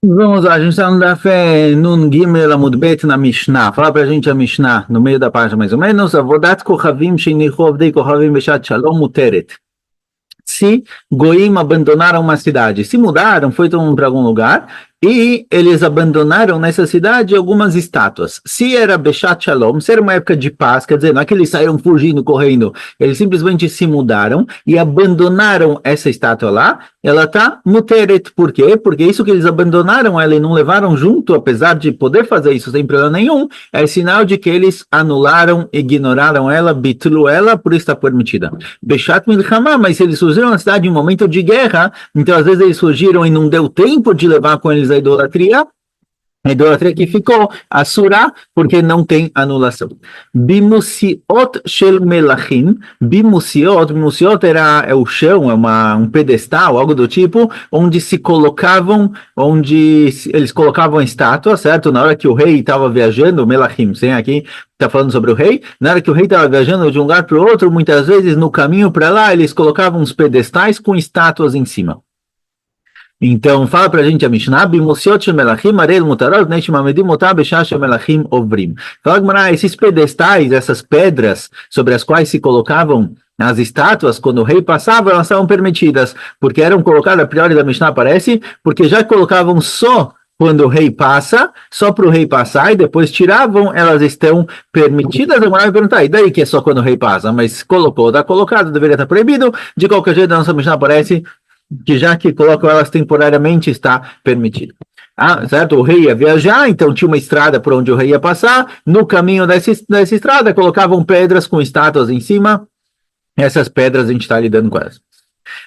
Vamos lá, a gente está no Daf Nun Gimel Amud Bet na Mishnah. Fala pra gente a Mishnah, no meio da página mais ou menos. Avodat Kochavim Sheinichu Avdei Kochavim Beshat Shalom Muteret. Se Goim abandonaram uma cidade, se mudaram, foi todo mundo para algum lugar, e eles abandonaram nessa cidade algumas estátuas. Se era Beshat Shalom, se era uma época de paz, quer dizer, não é que eles saíram fugindo, correndo, eles simplesmente se mudaram e abandonaram essa estátua lá, ela está muteret. Por quê? Porque isso que eles abandonaram ela e não levaram junto, apesar de poder fazer isso sem problema nenhum, é sinal de que eles anularam, ignoraram ela, bitlu ela, por isso está permitida. Beshat Milchama, mas se eles surgiram na cidade em um momento de guerra, então às vezes eles surgiram e não deu tempo de levar com eles a idolatria que ficou, a surá, porque não tem anulação. Bimusiot shel melachim, bimusiot é o chão, um pedestal, algo do tipo, onde se colocavam, eles colocavam a estátua, certo? Na hora que o rei estava viajando, melachim, sem aqui, está falando sobre o rei, na hora que o rei estava viajando de um lugar para o outro, muitas vezes no caminho para lá, eles colocavam uns pedestais com estátuas em cima. Então, fala pra gente a Mishnah, Bimosiot shel melachim, arel mutarot, neish mamedim otah beshah shel melachim ovrim. Fala, Gemara, esses pedestais, essas pedras sobre as quais se colocavam as estátuas, quando o rei passava, elas estavam permitidas, porque eram colocadas, a priori da Mishnah parece, porque já colocavam só quando o rei passa, só para o rei passar, e depois tiravam, elas estão permitidas. A vai perguntar, e daí que é só quando o rei passa? Mas colocou, está colocado, deveria estar proibido. De qualquer jeito, a nossa Mishnah parece que já que colocam elas temporariamente está permitido. Certo? O rei ia viajar, então tinha uma estrada por onde o rei ia passar. No caminho dessa estrada, colocavam pedras com estátuas em cima. Essas pedras a gente está lidando com elas.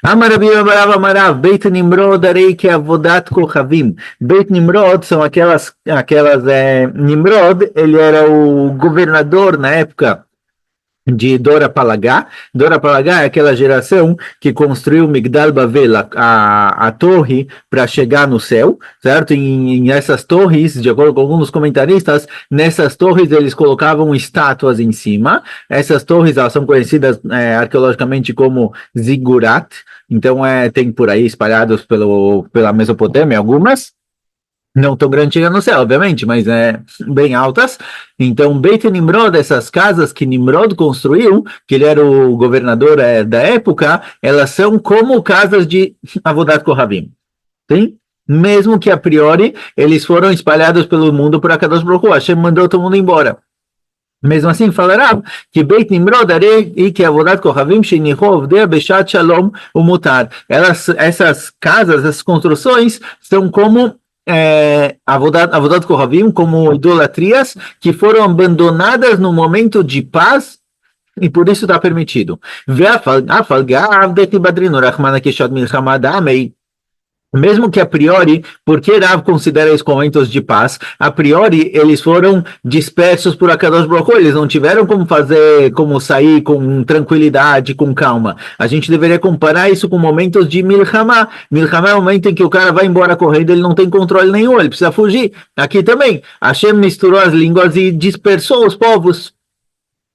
Amarav, Beit Nimrod, Arei que Avodat Kochavim. Beit Nimrod são aquelas Nimrod, ele era o governador na época de Dora Palagá. Dora Palagá é aquela geração que construiu Migdal Bavel, a torre para chegar no céu, certo? Em essas torres, de acordo com alguns comentaristas, nessas torres eles colocavam estátuas em cima. Essas torres elas são conhecidas arqueologicamente como zigurat, então tem por aí espalhados pela Mesopotâmia algumas. Não tão grande chega no céu, obviamente, mas bem altas. Então, Beit Nimrod, essas casas que Nimrod construiu, que ele era o governador da época, elas são como casas de Avodat Kohavim. Sim? Mesmo que a priori eles foram espalhados pelo mundo por Akadosh Baruch Hu, Hashem mandou todo mundo embora. Mesmo assim, falará que Beit Nimrod e que Avodat Kohavim Sheinichu Avdei Beshat Shalom Umutar. Essas casas, essas construções, são como Avodat Kohavim, como idolatrias que foram abandonadas no momento de paz e por isso está permitido. Mesmo que a priori, porque Rav considera isso momentos de paz, a priori eles foram dispersos por Akadosh Baruch Hu, eles não tiveram como sair com tranquilidade, com calma. A gente deveria comparar isso com momentos de Milchama. Milchama é o momento em que o cara vai embora correndo, ele não tem controle nenhum, ele precisa fugir. Aqui também, Hashem misturou as línguas e dispersou os povos.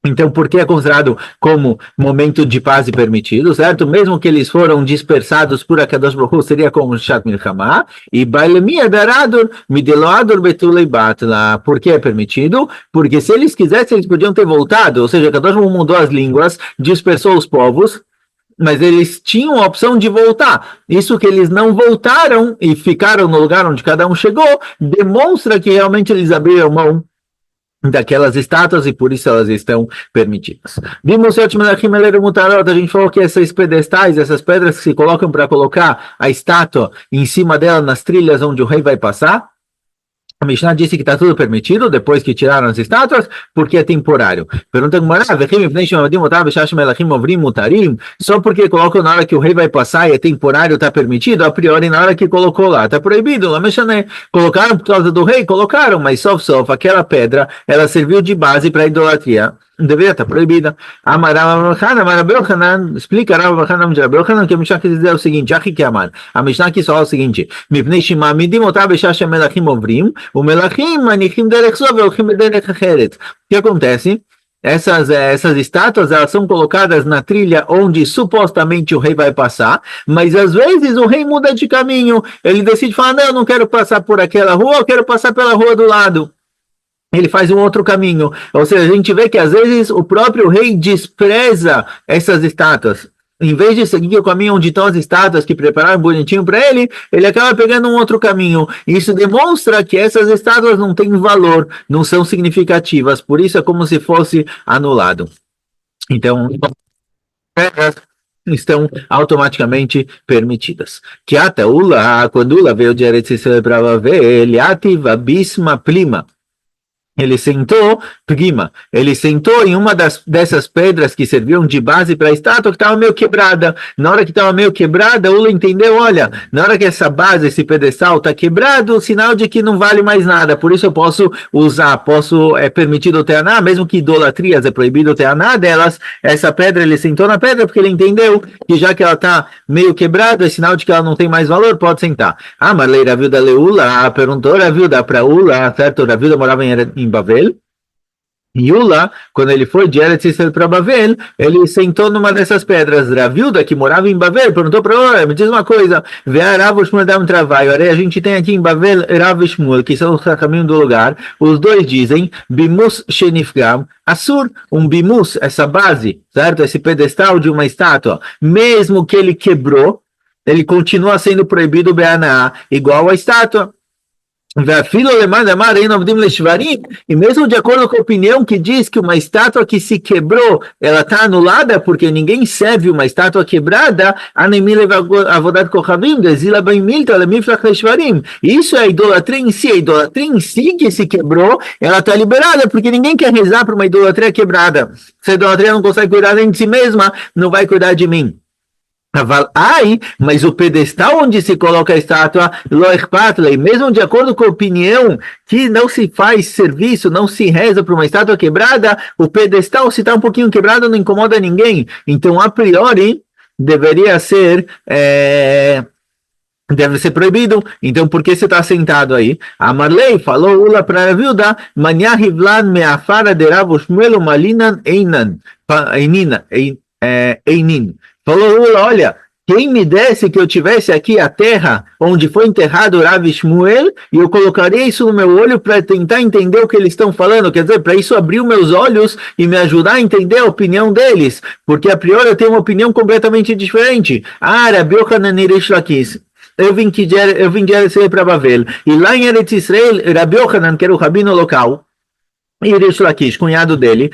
Então, por que é considerado como momento de paz e permitido, certo? Mesmo que eles foram dispersados por Akadosh Baruch Hu, seria como Shat Milchama, e Bailemia Daradur, Mideloadur Betulei Batla. Por que é permitido? Porque se eles quisessem, eles podiam ter voltado, ou seja, Akadosh Baruch Hu mudou as línguas, dispersou os povos, mas eles tinham a opção de voltar. Isso que eles não voltaram e ficaram no lugar onde cada um chegou, demonstra que realmente eles abriram mão daquelas estátuas e por isso elas estão permitidas. Vimos a gente falou que esses pedestais, essas pedras que se colocam para colocar a estátua em cima dela nas trilhas onde o rei vai passar. A Mishnah disse que está tudo permitido depois que tiraram as estátuas, porque é temporário. Pergunta só porque colocam na hora que o rei vai passar e é temporário, está permitido? A priori, na hora que colocou lá, está proibido. Colocaram por causa do rei? Colocaram, mas só aquela pedra, ela serviu de base para a idolatria. Deveria estar proibida. Explica que a Mishnah quer dizer o seguinte, a Mishnah quis falar o seguinte, o que acontece? essas estátuas, elas são colocadas na trilha onde supostamente o rei vai passar, mas às vezes o rei muda de caminho, ele decide falar, não, eu não quero passar por aquela rua, eu quero passar pela rua do lado. Ele faz um outro caminho. Ou seja, a gente vê que às vezes o próprio rei despreza essas estátuas. Em vez de seguir o caminho onde estão as estátuas que prepararam bonitinho para ele, ele acaba pegando um outro caminho. Isso demonstra que essas estátuas não têm valor, não são significativas. Por isso é como se fosse anulado. Então, estão automaticamente permitidas. Que até Ula, quando Ula veio de Eretz Israel para ver, ele ativa Bisma Plima. Ele sentou em uma dessas pedras que serviam de base para a estátua que estava meio quebrada. Na hora que estava meio quebrada, Ula entendeu, olha, na hora que essa base, esse pedestal está quebrado, sinal de que não vale mais nada, por isso eu posso usar, é permitido ter aná, mesmo que idolatrias é proibido ter aná delas, essa pedra, ele sentou na pedra porque ele entendeu que já que ela está meio quebrada, é sinal de que ela não tem mais valor, pode sentar. Ah, Marlei Ravilda Leula, perguntou Ravilda para Ula, certo? Ravilda morava em Bavel, e Ula, quando ele foi de Eretz Israel para Bavel, ele sentou numa dessas pedras. Ravilda, que morava em Bavel, perguntou para Ula, me diz uma coisa, Rav Shmuel dá um trabalho, a gente tem aqui em Bavel Rav e Shmuel, que são os caminhos do lugar, os dois dizem, Bimus Shenifgam, Assur, um bimus, essa base, certo? Esse pedestal de uma estátua, mesmo que ele quebrou, ele continua sendo proibido Beaná, igual a estátua. E mesmo de acordo com a opinião que diz que uma estátua que se quebrou, ela está anulada, porque ninguém serve uma estátua quebrada, isso é a idolatria em si, que se quebrou, ela está liberada, porque ninguém quer rezar para uma idolatria quebrada. Se a idolatria não consegue cuidar nem de si mesma, não vai cuidar de mim. Mas o pedestal onde se coloca a estátua, mesmo de acordo com a opinião que não se faz serviço, não se reza para uma estátua quebrada, o pedestal, se está um pouquinho quebrado, não incomoda ninguém. Então, a priori, deveria ser... deve ser proibido. Então, por que você está sentado aí? A Marlei falou, Ula para a viúda, Manya Hivlan meafara de Rav Shmuel Malinan Einin. Falou, olha, quem me desse que eu tivesse aqui a terra onde foi enterrado Rav Shmuel, e eu colocaria isso no meu olho para tentar entender o que eles estão falando, quer dizer, para isso abrir os meus olhos e me ajudar a entender a opinião deles, porque a priori eu tenho uma opinião completamente diferente. Rabi Yochanan Rish Lakish. Eu vim de Eretz Israel para Bavel, e lá em Eretz Israel, Rabi Yochanan, que era o rabino local, e Rish Lakish, cunhado dele,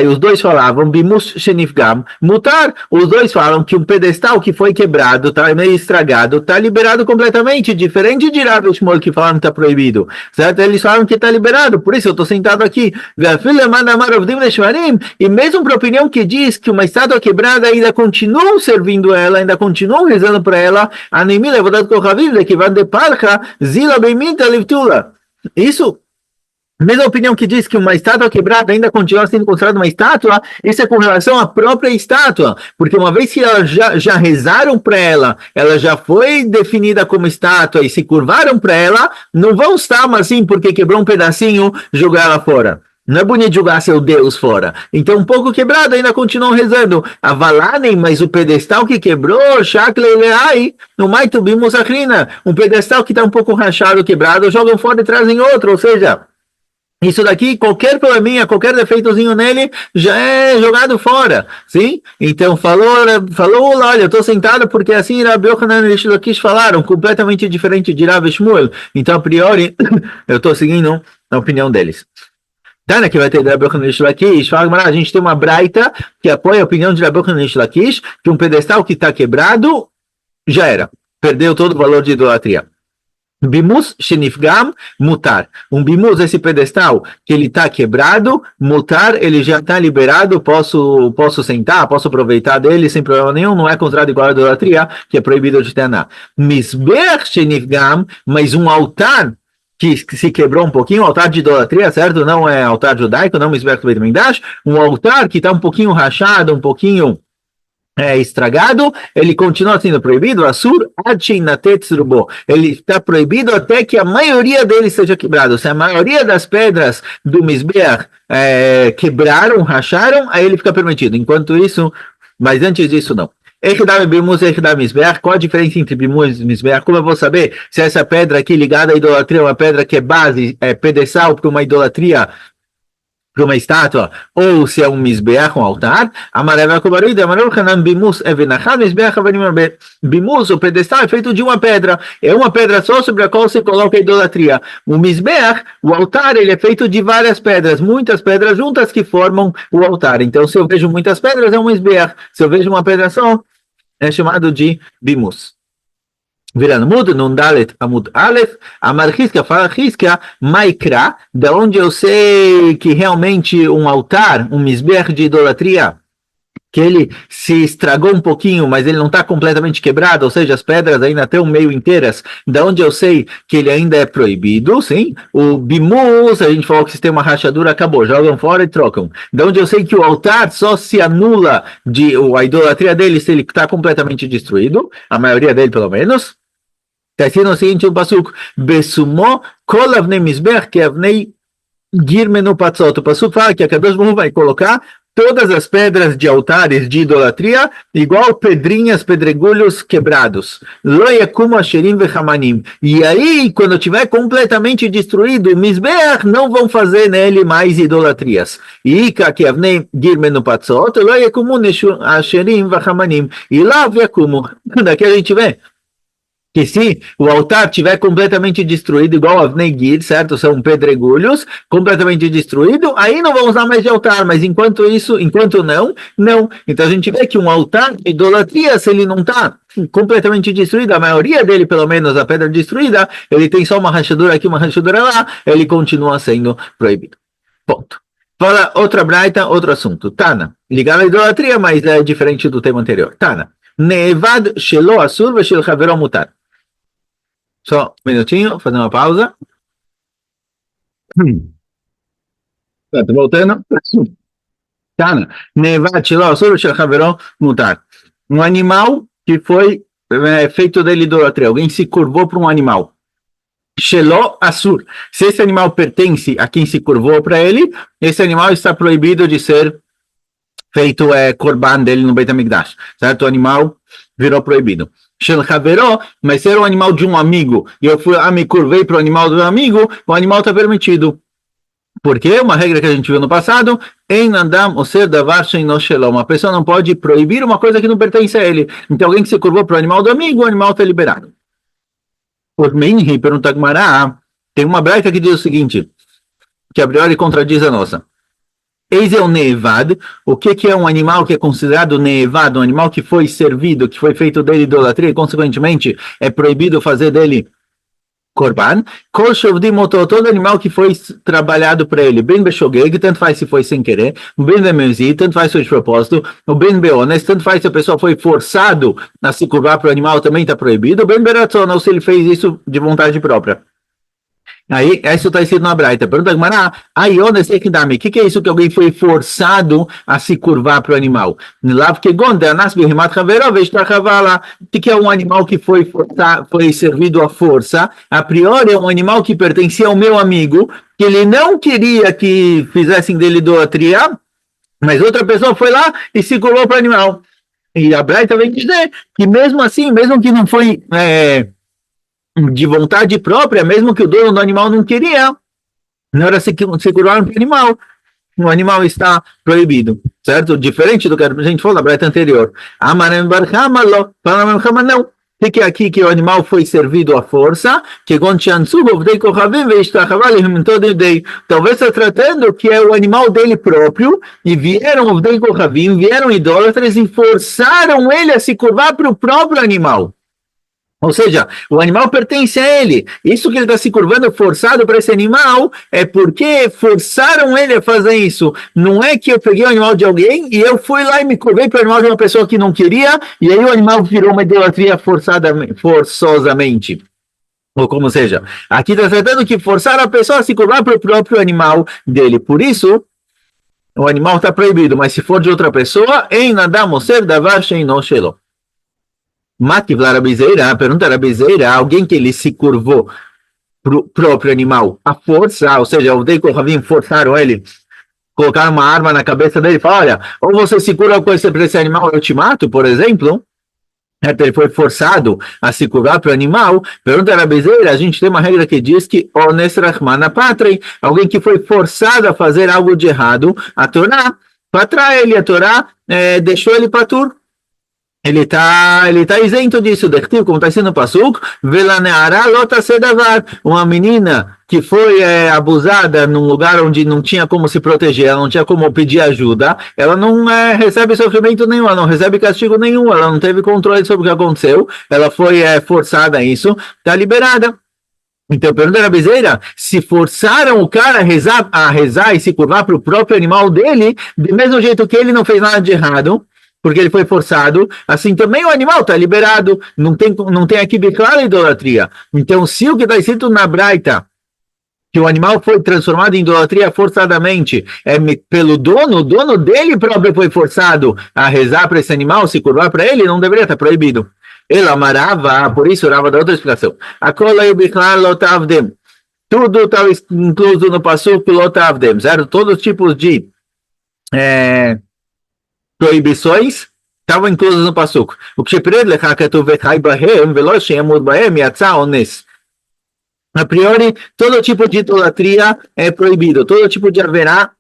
os dois falavam, Bimus Shenifgam, Mutar, os dois falam que um pedestal que foi quebrado, está meio estragado, está liberado completamente, diferente de Rav Shmuel que falaram que está proibido, certo? Eles falam que está liberado, por isso eu estou sentado aqui, e mesmo para a opinião que diz que uma estátua quebrada ainda continuam servindo ela, ainda continuam rezando para ela, isso. Mesma opinião que diz que uma estátua quebrada ainda continua sendo considerada uma estátua, isso é com relação à própria estátua, porque uma vez que elas já rezaram para ela, ela já foi definida como estátua e se curvaram para ela, não vão estar assim porque quebrou um pedacinho, jogar ela fora. Não é bonito jogar seu Deus fora. Então, um pouco quebrado, ainda continuam rezando. Avalanem, mas o pedestal que quebrou, Shakleleai, no Maitubimos Akrina, um pedestal que está um pouco rachado, quebrado, jogam fora e trazem outro, ou seja... Isso daqui, qualquer probleminha, qualquer defeitozinho nele, já é jogado fora, sim? Então, falou, olha, eu estou sentado porque assim Rabi Yochanan e Rish Lakish falaram, completamente diferente de Rav Shmuel. Então, a priori, eu estou seguindo a opinião deles. Tana, que vai ter Rabi Yochanan e Rish Lakish, fala, a gente tem uma braita que apoia a opinião de Rabi Yochanan e Rish Lakish, que um pedestal que está quebrado, já era. Perdeu todo o valor de idolatria. Bimus Shenifgam Mutar. Um bimus, esse pedestal, que ele está quebrado, Mutar, ele já está liberado, posso sentar, posso aproveitar dele sem problema nenhum, não é considerado igual a idolatria, que é proibido de ter nada. Misber Shenifgam, mas um altar que se quebrou um pouquinho, altar de idolatria, certo? Não é altar judaico, não Misber Beit Mikdash, um altar que está um pouquinho rachado, um pouquinho é estragado, ele continua sendo proibido, Assur ele está proibido até que a maioria deles seja quebrado. Se a maioria das pedras do Mizbeach quebraram, racharam, aí ele fica permitido. Enquanto isso, mas antes disso não. Qual a diferença entre Bimuz e Mizbeach? Como eu vou saber se essa pedra aqui ligada à idolatria é uma pedra que é base, é pedestal para uma idolatria, para uma estátua, ou se é um Mizbeach, um altar? Bimus, o pedestal é feito de uma pedra só sobre a qual se coloca a idolatria. O Mizbeach, o altar, ele é feito de várias pedras, muitas pedras juntas que formam o altar. Então, se eu vejo muitas pedras, é um Mizbeach. Se eu vejo uma pedra só, é chamado de Bimus. Virando mudo, não dalet amud alef, amar Hizkia, fala Hizkia, maikra, da onde eu sei que realmente um altar, um misber de idolatria, que ele se estragou um pouquinho, mas ele não está completamente quebrado, ou seja, as pedras ainda estão meio inteiras, da onde eu sei que ele ainda é proibido, sim, o bimus, a gente falou que se tem uma rachadura, acabou, jogam fora e trocam. Da onde eu sei que o altar só se anula a idolatria dele se ele está completamente destruído, a maioria dele pelo menos. Está escrito o seguinte, o pasuk, Besumó, kol avnei mizbech, que avnei girmenu patzot. O pasuk fala que a Kadosh Baruch Hu vai colocar todas as pedras de altares de idolatria igual pedrinhas, pedregulhos quebrados. Lo yakumu asherim vechamanim. E aí, quando tiver completamente destruído o mizbech, não vão fazer nele mais idolatrias. E que avnei girmenu patzot, lo yakumu asherim vechamanim. E lá yakumu. Daqui a gente vê que se o altar tiver completamente destruído, igual a Avnei Gid, certo? São pedregulhos, completamente destruído, aí não vão usar mais de altar, mas enquanto não, não. Então a gente vê que um altar de idolatria, se ele não está completamente destruído, a maioria dele, pelo menos a pedra destruída, ele tem só uma rachadura aqui, uma rachadura lá, ele continua sendo proibido. Ponto. Fala outra braita, outro assunto. Tana, ligado à idolatria, mas é diferente do tema anterior. Tana, Nevad shelo asur ve shel havero mutar. Só um minutinho, fazer uma pausa. Tô voltando. Tana, Nevad shelo asur ve shel havero mutar. Um animal que foi feito dele idolatria. Alguém se curvou para um animal. Shelo asur. Se esse animal pertence a quem se curvou para ele, esse animal está proibido de ser feito korban dele no Beit HaMikdash, certo? O animal virou proibido. Shel Haveró, mas se era um animal de um amigo, e eu me curvei para o animal do meu amigo, o animal está permitido. Porque uma regra que a gente viu no passado, em Adam Oser Davar Sheino Shelom, uma pessoa não pode proibir uma coisa que não pertence a ele. Então alguém que se curvou para o animal do amigo, o animal está liberado. Por Menhi, pergunta Gmará, tem uma braita que diz o seguinte, que a priori contradiz a nossa. Eis é o Nevad. O que é um animal que é considerado Nevad? Um animal que foi servido, que foi feito dele idolatria e, consequentemente, é proibido fazer dele Korban. Kol Shovdim Oto, todo animal que foi trabalhado para ele. Ben Beshogeg, tanto faz se foi sem querer. Ben Bemezi, tanto faz se foi de propósito. O Ben Beones, tanto faz se a pessoa foi forçado a se curvar para o animal, também está proibido. Ben Beratzon, ou se ele fez isso de vontade própria. Aí, isso está escrito na Braita. Pergunta Gmará, o que é isso que alguém foi forçado a se curvar para o animal? O que é um animal que foi servido à força? A priori é um animal que pertencia ao meu amigo, que ele não queria que fizessem dele idolatria, mas outra pessoa foi lá e se curvou para o animal. E a Braita vem dizer que mesmo assim, mesmo que não foi de vontade própria, mesmo que o dono do animal não queria, na hora de se curvar para o animal, o animal está proibido, certo? Diferente do que a gente falou na breta anterior. Amarem barchamalo, não. O que é aqui que o animal foi servido à força? Talvez está tratando que é o animal dele próprio, e vieram idólatras e forçaram ele a se curvar para o próprio animal. Ou seja, o animal pertence a ele. Isso que ele está se curvando forçado para esse animal é porque forçaram ele a fazer isso. Não é que eu peguei o animal de alguém e eu fui lá e me curvei para o animal de uma pessoa que não queria, e aí o animal virou uma idolatria forçosamente. Ou como seja, aqui está tratando que forçar a pessoa a se curvar para o próprio animal dele. Por isso, o animal está proibido, mas se for de outra pessoa, em nada moser davar sheino shelo. Mativ la rabizeira, pergunta a rabizeira, alguém que ele se curvou pro próprio animal, a força, ou seja, o Dei Kohavim forçaram ele, colocaram uma arma na cabeça dele e falaram, olha, ou você se curva com esse animal, eu te mato, por exemplo. Ele foi forçado a se curvar para o animal. Pergunta a rabizeira, a gente tem uma regra que diz que Ones Rahman Patrei, alguém que foi forçado a fazer algo de errado, a Torá, para ele, a Torá deixou ele patur. Ele tá isento disso, como está sendo pasuk, velaneara lota sedavar, uma menina que foi abusada num lugar onde não tinha como se proteger, ela não tinha como pedir ajuda, ela não recebe sofrimento nenhum, ela não recebe castigo nenhum, ela não teve controle sobre o que aconteceu, ela foi forçada a isso, está liberada. Então, pergunta a rabizeira, se forçaram o cara a rezar e se curvar para o próprio animal dele, do mesmo jeito que ele não fez nada de errado, porque ele foi forçado, assim também o animal está liberado, não tem aqui bem clara idolatria. Então, se o que está escrito na Braita, que o animal foi transformado em idolatria forçadamente, pelo dono, o dono dele próprio foi forçado a rezar para esse animal, se curvar para ele, não deveria estar proibido. Ele amarava, por isso orava da outra explicação. A cola e o bichlal lotavdem. Tudo estava incluso no passuco lotavdem, certo? Todos os tipos de proibições estavam inclusas no passuco. O que perede lecha katuv vechai bahem velo sheyamud bahem yatsa ones. A priori, todo tipo de idolatria é proibido, todo tipo de haverá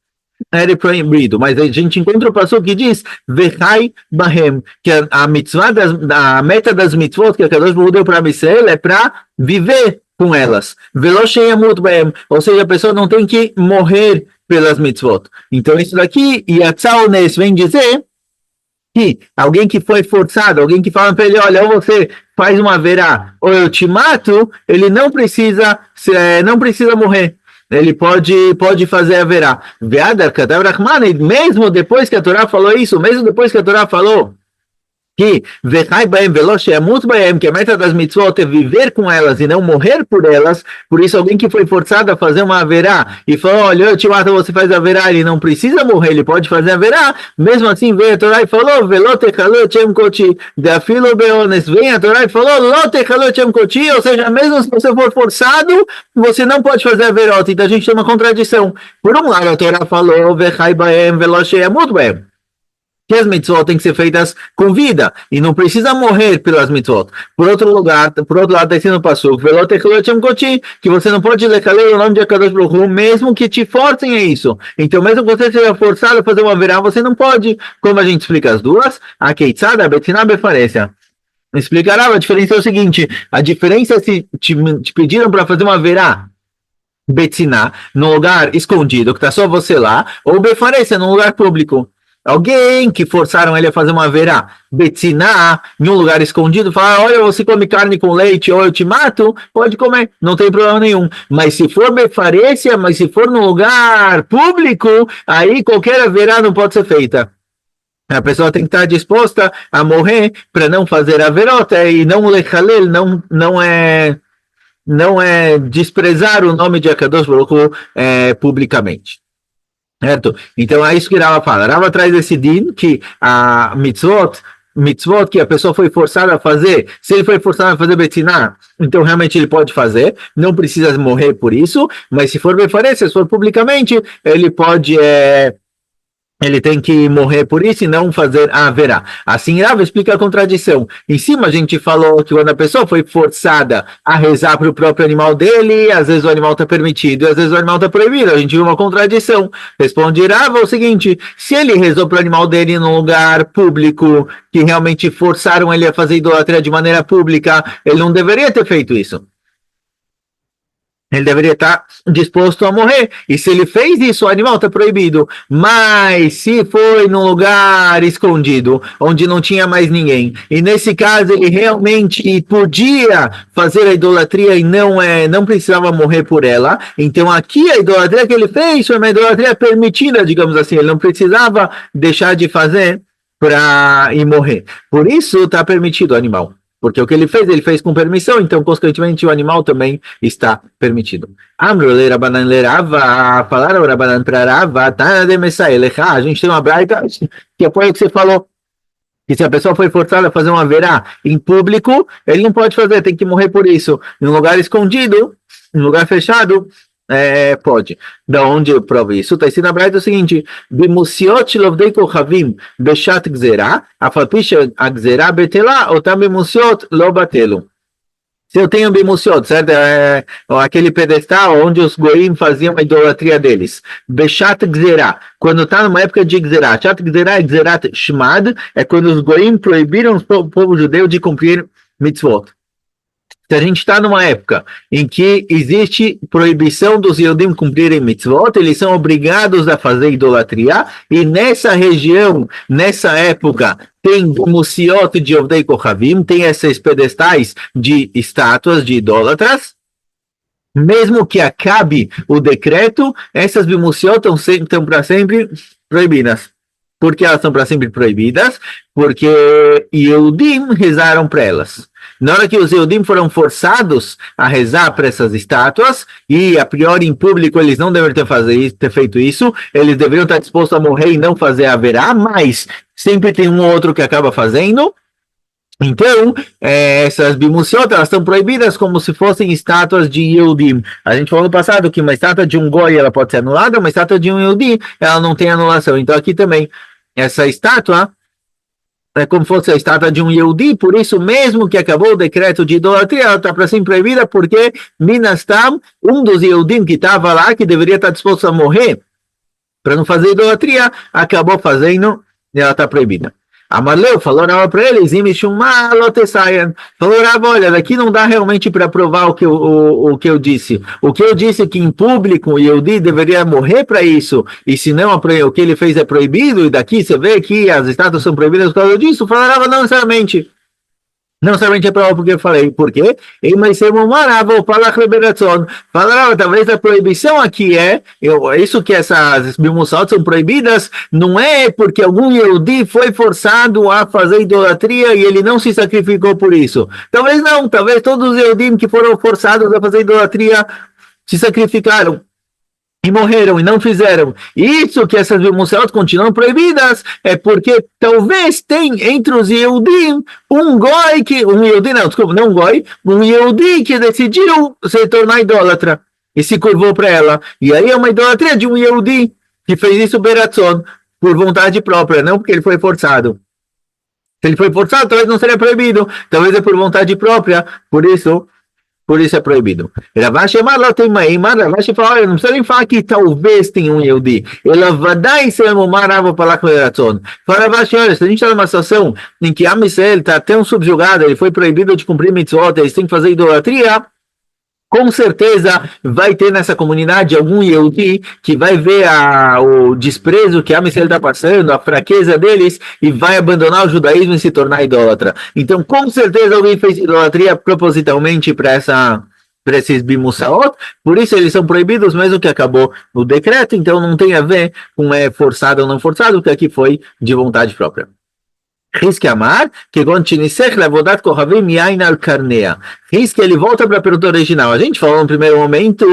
é proibido, mas a gente encontra o passuco que diz vechai bahem, que a mitzvah, a meta das mitzvot que a Kadosh Baruch Hu deu para Israel é para viver com elas. Velo sheyamud bahem, ou seja, a pessoa não tem que morrer pelas mitzvot. Então isso daqui, yatsa ones, vem dizer que alguém que foi forçado, alguém que fala para ele, olha, ou você faz uma verá, ou eu te mato, ele não precisa morrer. Ele pode fazer a verá. Mesmo depois que a Torá falou isso, mesmo depois que a Torá falou que que a meta das mitzvot é viver com elas e não morrer por elas, por isso alguém que foi forçado a fazer uma haverá e falou, olha, eu te mato, você faz a haverá, ele não precisa morrer, ele pode fazer a haverá, mesmo assim veio a Torá e falou, vem a Torá e falou, ou seja, mesmo se você for forçado, você não pode fazer a verota, então a gente tem uma contradição. Por um lado a Torá falou, que as mitzvot têm que ser feitas com vida e não precisa morrer pelas mitzvot. Por outro lado, está escrito no passuco, que você não pode ler o nome de Akadosh Baruch Hu, mesmo que te forcem a isso. Então, mesmo que você seja forçado a fazer uma verá, você não pode. Como a gente explica as duas, a Keitzada, a Betzina, a Befarecia. Explicará, a diferença é o seguinte, a diferença é se te pediram para fazer uma verá, Betzina, num lugar escondido, que está só você lá, ou Befarecia, num lugar público. Alguém que forçaram ele a fazer uma verá, betziná, em um lugar escondido, fala, olha, você come carne com leite ou eu te mato, pode comer, não tem problema nenhum. Mas se for befarecia, mas se for num lugar público, aí qualquer verá não pode ser feita. A pessoa tem que estar disposta a morrer para não fazer a verota e não lechalel, não é desprezar o nome de Akadosh Baruch Hu publicamente. Certo? Então é isso que Rava fala. Rava traz esse din que a mitzvot que a pessoa foi forçada a fazer, se ele foi forçado a fazer betziná, então realmente ele pode fazer, não precisa morrer por isso, mas se for befarecer, se for publicamente, ele pode ele tem que morrer por isso e não fazer a haverá. Assim, Rava explica a contradição. Em cima a gente falou que quando a pessoa foi forçada a rezar para o próprio animal dele, às vezes o animal está permitido e às vezes o animal está proibido. A gente viu uma contradição. Responde Rava o seguinte, se ele rezou para o animal dele num lugar público, que realmente forçaram ele a fazer idolatria de maneira pública, ele não deveria ter feito isso. Ele deveria estar disposto a morrer. E se ele fez isso, o animal está proibido. Mas se foi num lugar escondido, onde não tinha mais ninguém, e nesse caso ele realmente podia fazer a idolatria e não precisava morrer por ela, então aqui a idolatria que ele fez foi uma idolatria permitida, digamos assim. Ele não precisava deixar de fazer para ir morrer. Por isso está permitido o animal. porque o que ele fez com permissão, então, consequentemente, o animal também está permitido. Amro le Rabanan le Rava, falaram Rabanan para Rava, Tana de Messai, a gente tem uma braita que apoia o que você falou, que se a pessoa foi forçada a fazer uma verá em público, ele não pode fazer, tem que morrer por isso. Em um lugar escondido, em um lugar fechado, pode. Da onde eu provo isso? Está escrito na Braita o seguinte: Bimusiot lovdei kochavim beshat gzerá, afalpisha a gzerá betelá, otam bimusiot lo batelo. Se eu tenho bimusiot, certo? Aquele pedestal onde os goim faziam a idolatria deles. Beshat gzerá. Quando está numa época de gzerá. Shat gzerá é gzerat shmad. É quando os goim proibiram o povo judeu de cumprir mitzvot. Se a gente está numa época em que existe proibição dos Yehudim cumprirem mitzvot, eles são obrigados a fazer idolatria, e nessa região, nessa época, tem musiot de Ovdei Kochavim, tem esses pedestais de estátuas de idólatras. Mesmo que acabe o decreto, essas bimusiot estão para sempre proibidas. Por que elas estão para sempre proibidas? Porque Yehudim rezaram para elas. Na hora que os Yehudim foram forçados a rezar para essas estátuas, e a priori em público eles não deveriam ter feito isso, eles deveriam estar dispostos a morrer e não fazer a verá, mas sempre tem um ou outro que acaba fazendo. Então, essas bimusiot, elas estão proibidas como se fossem estátuas de Yehudim. A gente falou no passado que uma estátua de um goi ela pode ser anulada, uma estátua de um Yehudi ela não tem anulação. Então aqui também, essa estátua é como se fosse a estátua de um Yehudi, por isso mesmo que acabou o decreto de idolatria, ela está para sempre proibida, porque Minastam, um dos Yehudim que estava lá, que deveria estar disposto a morrer para não fazer idolatria, acabou fazendo e ela está proibida. Amarleu falou para eles, falou, olha, daqui não dá realmente para provar o que eu disse. O que eu disse que em público o Yehudi deveria morrer para isso, e se não o que ele fez é proibido, e daqui você vê que as estátuas são proibidas por causa disso, falava não necessariamente. Não somente é prova porque eu falei, por quê? Falaram, talvez a proibição aqui isso que essas bimusot são proibidas, não é porque algum Yehudi foi forçado a fazer idolatria e ele não se sacrificou por isso. Talvez não, talvez todos os Yehudim que foram forçados a fazer idolatria se sacrificaram e morreram e não fizeram. Isso que essas bimusiot continuam proibidas é porque talvez tem entre os Yehudim um Yehudi que decidiu se tornar idólatra e se curvou para ela. E aí é uma idolatria de um Yehudi que fez isso beratzon, por vontade própria, não porque ele foi forçado. Se ele foi forçado, talvez não seria proibido. Talvez é por vontade própria, por isso é proibido. Ravashi fala, olha, não precisa nem falar que talvez tenha um Yehudi. Fala, Ravashi, olha, se a gente está numa situação em que Am Yisrael está tão subjugado, ele foi proibido de cumprir mitzvot, eles têm que fazer idolatria, com certeza vai ter nessa comunidade algum Yehudi que vai ver o desprezo que a Am Yisrael está passando, a fraqueza deles, e vai abandonar o judaísmo e se tornar idólatra. Então, com certeza alguém fez idolatria propositalmente para esses bimusaot, por isso eles são proibidos, mesmo que acabou o decreto, então não tem a ver com forçado ou não forçado, que aqui foi de vontade própria. Riz que amar, que Gontinisech levodat kohavim yain al karnea. Riz que ele volta para a pergunta original. A gente falou no primeiro momento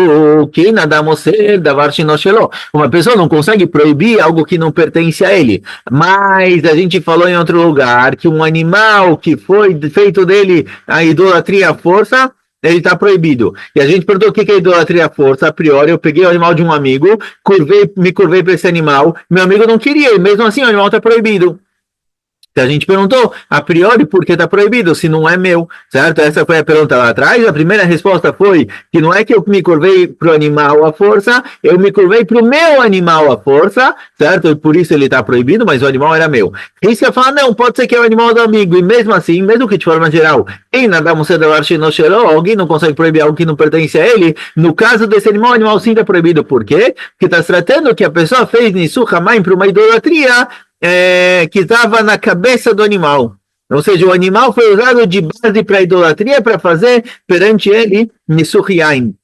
que nadamoser davar shinoshelo. Uma pessoa não consegue proibir algo que não pertence a ele. Mas a gente falou em outro lugar que um animal que foi feito dele a idolatria à força, ele está proibido. E a gente perguntou o que é idolatria à força. A priori, eu peguei o animal de um amigo, me curvei para esse animal, meu amigo não queria, e mesmo assim o animal está proibido. A gente perguntou, a priori, por que está proibido, se não é meu, certo? Essa foi a pergunta lá atrás. A primeira resposta foi que não é que eu me curvei para o animal à força, eu me curvei para o meu animal à força, certo? Por isso ele está proibido, mas o animal era meu. Isso que fala, não, pode ser que é o animal do amigo, e mesmo assim, mesmo que de forma geral, alguém não consegue proibir algo que não pertence a ele, no caso desse animal, o animal sim está proibido. Por quê? Porque está se tratando que a pessoa fez nisso Hamaim para uma idolatria, que estava na cabeça do animal. Ou seja, o animal foi usado de base para idolatria para fazer perante ele Nisuch Yain.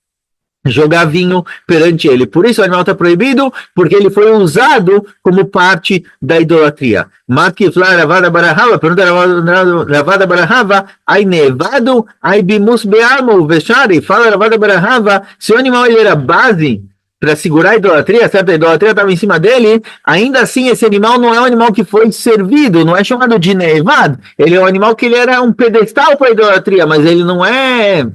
jogar vinho perante ele. Por isso o animal está proibido, porque ele foi usado como parte da idolatria. Matkifla Ravada Barahava, pergunta Ravada Barahava, ai nevado, ai bimus beamo, vexari, fala Ravada Barahava, se o animal ele era base para segurar a idolatria, certo? A idolatria estava em cima dele, ainda assim esse animal não é um animal que foi servido, não é chamado de nevad, ele é um animal que ele era um pedestal para a idolatria, mas ele não é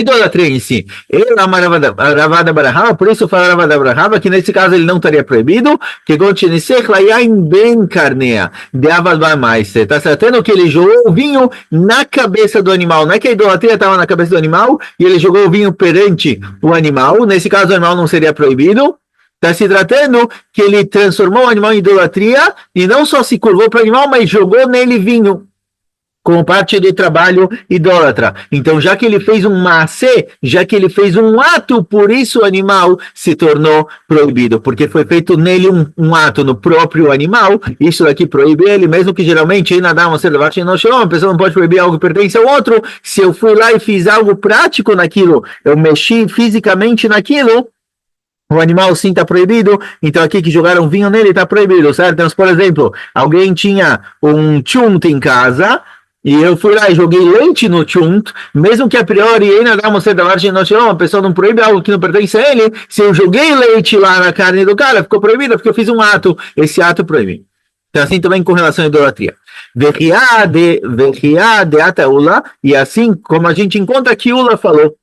idolatria em si. Ele ama Ravada Barahava, por isso fala Ravada Barahava, que nesse caso ele não estaria proibido, que Gonchinisech Layain Ben Carnea, de Avad mais. Está tratando que ele jogou o vinho na cabeça do animal. Não é que a idolatria estava na cabeça do animal e ele jogou o vinho perante o animal. Nesse caso o animal não seria proibido. Está se tratando que ele transformou o animal em idolatria e não só se curvou para o animal, mas jogou nele vinho como parte do trabalho idólatra. Então, já que ele fez um maasé, já que ele fez um ato, por isso o animal se tornou proibido, porque foi feito nele um ato no próprio animal, isso daqui proíbe ele, mesmo que geralmente uma pessoa não pode proibir algo que pertence ao outro. Se eu fui lá e fiz algo prático naquilo, eu mexi fisicamente naquilo, o animal sim está proibido, então aqui que jogaram vinho nele está proibido, certo? Então, por exemplo, alguém tinha um chunt em casa, e eu fui lá e joguei leite no chunt, mesmo que a priori uma pessoa não proíbe algo que não pertence a ele, se eu joguei leite lá na carne do cara, ficou proibido, porque eu fiz um ato, esse ato proíbe. Então assim também com relação à idolatria. Vechia de ataula, e assim como a gente encontra que Ula falou,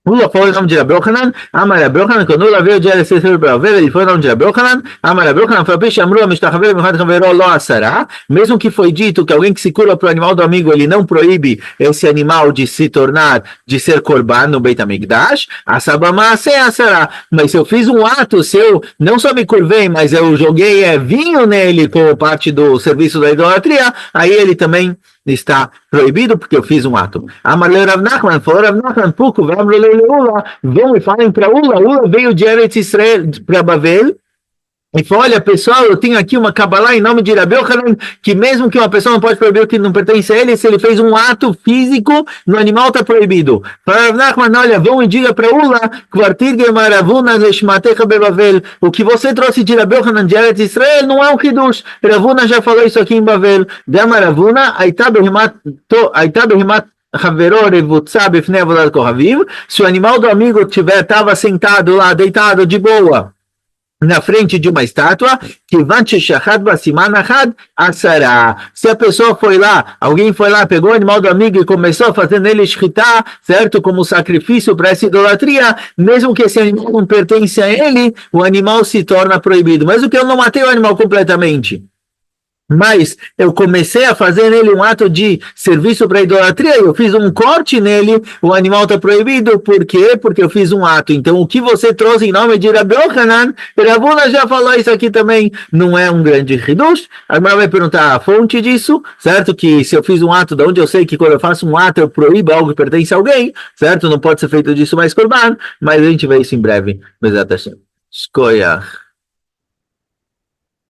Ula foi o nome de Rabbi Yochanan, Amar Rabbi Yochanan, quando Ula veio de Eretz Yisrael para Bavel, ele foi o nome de Rabbi Yochanan, Amar Rabbi Yochanan, falou, Pish Amru, Mishtachavei, Mechad Chaveró, Lo Asará, mesmo que foi dito que alguém que se curva para o animal do amigo, ele não proíbe esse animal de se tornar, de ser korban no Beit HaMikdash, Asabama se Asará, mas se eu fiz um ato, se eu não só me curvei, mas eu joguei vinho nele como parte do serviço da idolatria, aí ele também está proibido porque eu fiz um ato. Amarle Rav Nachman, falou Rav Nachman, pouco, vamos e falem para Ula, Ula veio de Eretz Israel para Bavel, e falou, olha pessoal, eu tenho aqui uma Kabbalah em nome de Rabbi Yochanan, que mesmo que uma pessoa não pode proibir o que não pertence a ele, se ele fez um ato físico, no animal está proibido. Para Rav Nachman, olha, vão e diga para Ula, o que você trouxe de Rabbi Yochanan de Eretz Israel não é um Hidush. Ravuna já falou isso aqui em Bavel. Dema Ravuna, Aita Behimat se o animal do amigo estava sentado lá, deitado de boa, na frente de uma estátua, se a pessoa foi lá, alguém foi lá, pegou o animal do amigo e começou a fazer nele shritá, certo? Como sacrifício para essa idolatria, mesmo que esse animal não pertence a ele, o animal se torna proibido. Mesmo que eu não matei o animal completamente, mas eu comecei a fazer nele um ato de serviço para idolatria, eu fiz um corte nele, o animal está proibido, por quê? Porque eu fiz um ato. Então o que você trouxe em nome de Rabbi Yochanan, Ravuna já falou isso aqui também, não é um grande hidush. Agora vai perguntar a fonte disso, certo? Que se eu fiz um ato, de onde eu sei que quando eu faço um ato eu proíbo algo que pertence a alguém, certo? Não pode ser feito disso mais korban, mas a gente vê isso em breve. Bezat Hashem. Shkoyach.